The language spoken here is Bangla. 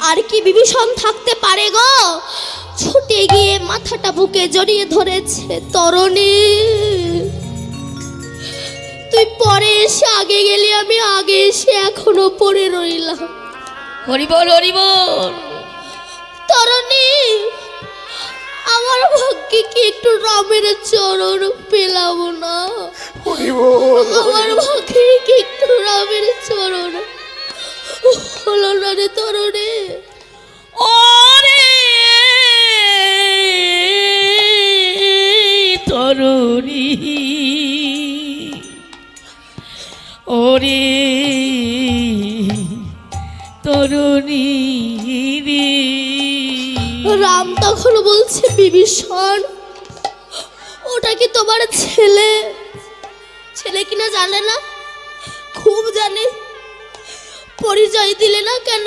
আর কি বিভীষণ থাকতে পারে গো? ছুটে গিয়ে মাথাটা বুকে জড়িয়ে ধরেছে। তরণী, তুই পরে এসে আগে গেলি, আমি আগে এসে এখনো পড়ে রইলাম। হরি বল, হরি বল। তরণী, আমার ভাগ্যে কি একটু রামের চরণ পেলাম না? আমার ভাগ্যে কি একটু রামের চরণ হলো না রে তরণী? ওরে তরুণী, ওরে তরুণী রে। রাম তখন বলছে, বিভীষণ, ওটা কি তোমার ছেলে? ছেলে কিনা জানে না? খুব জানে। পরিচয় দিলে না কেন?